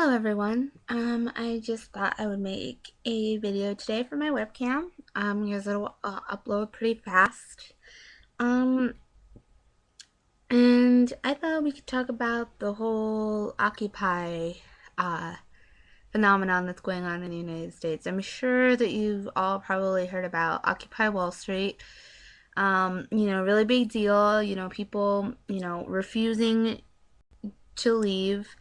Hello everyone. I just thought I would make a video today for my webcam. Because it'll upload pretty fast. And I thought we could talk about the whole Occupy uh phenomenon that's going on in the United States. I'm sure that you've all probably heard about Occupy Wall Street. Really big deal. People, refusing to leave,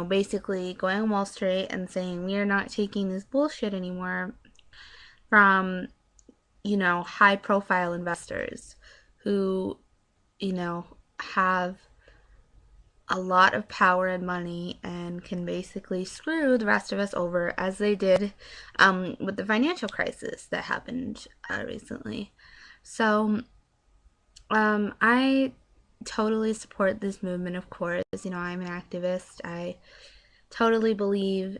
basically going on Wall Street and saying we are not taking this bullshit anymore from, high profile investors who, have a lot of power and money and can basically screw the rest of us over as they did with the financial crisis that happened recently. So I totally support this movement, of course. I'm an activist. I totally believe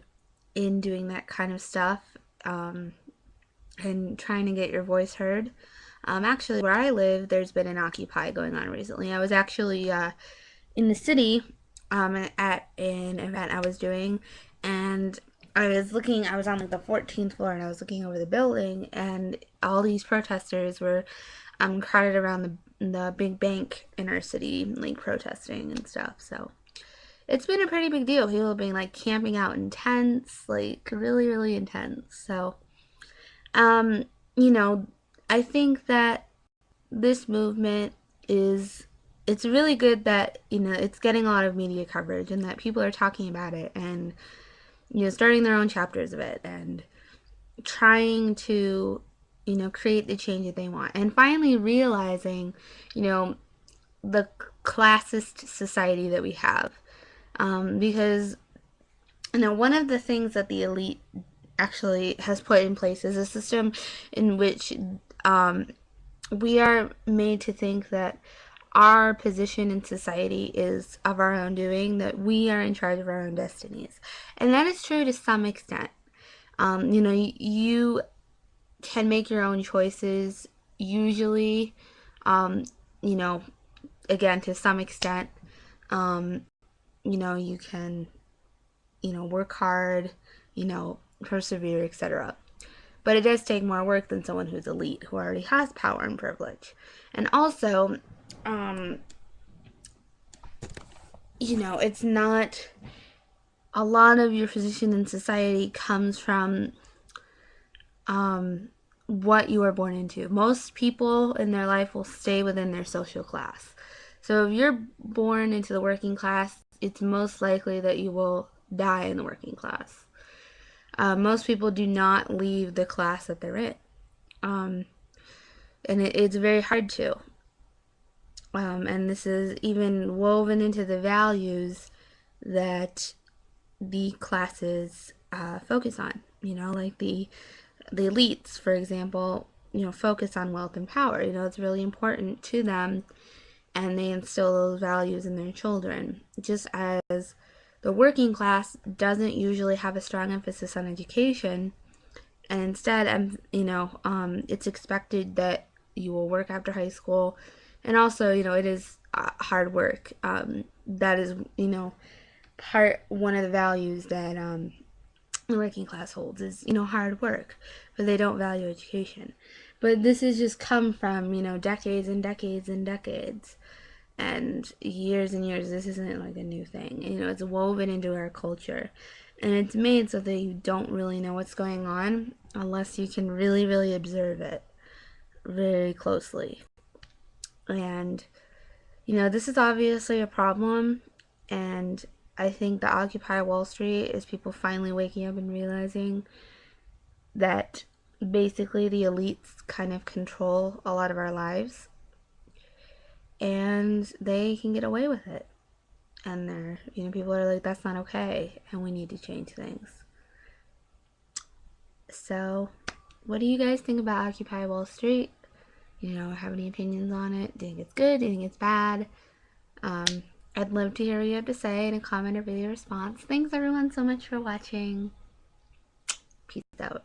in doing that kind of stuff and trying to get your voice heard. Actually, where I live, there's been an Occupy going on recently. I was actually in the city at an event I was doing, and I was on like the 14th floor, and I was looking over the building, and all these protesters were crowded around the big bank in our city, like protesting and stuff. So it's been a pretty big deal. People have been like camping out in tents, like really, really intense. So, um, you know, I think that this movement is it's really good that it's getting a lot of media coverage and that people are talking about it and starting their own chapters of it and trying to create the change that they want and finally realizing the classist society that we have, because one of the things that the elite actually has put in place is a system in which we are made to think that our position in society is of our own doing, that we are in charge of our own destinies. And that is true to some extent. You can make your own choices, usually, you know, again, to some extent. You can, work hard, persevere, etc. But it does take more work than someone who's elite, who already has power and privilege. And also, it's not a lot of your position in society comes from what you were born into. Most people in their life will stay within their social class. So if you're born into the working class, it's most likely that you will die in the working class. Most people do not leave the class that they're in. And it's very hard to. And this is even woven into the values that the classes focus on. Like the elites, for example, focus on wealth and power. It's really important to them, and they instill those values in their children. Just as the working class doesn't usually have a strong emphasis on education, and instead, it's expected that you will work after high school, and also, it is hard work. That is, one of the values that the working class holds is, hard work, but they don't value education. But this has just come from, decades and decades and decades and years. This isn't like a new thing. It's woven into our culture. And it's made so that you don't really know what's going on unless you can really, really observe it very closely. And, this is obviously a problem. And I think the Occupy Wall Street is people finally waking up and realizing that basically the elites kind of control a lot of our lives and they can get away with it. And they're, people are like, that's not okay and we need to change things. So, what do you guys think about Occupy Wall Street? Have any opinions on it? Do you think it's good? Do you think it's bad? I'd love to hear what you have to say in a comment or video response. Thanks everyone so much for watching. Peace out.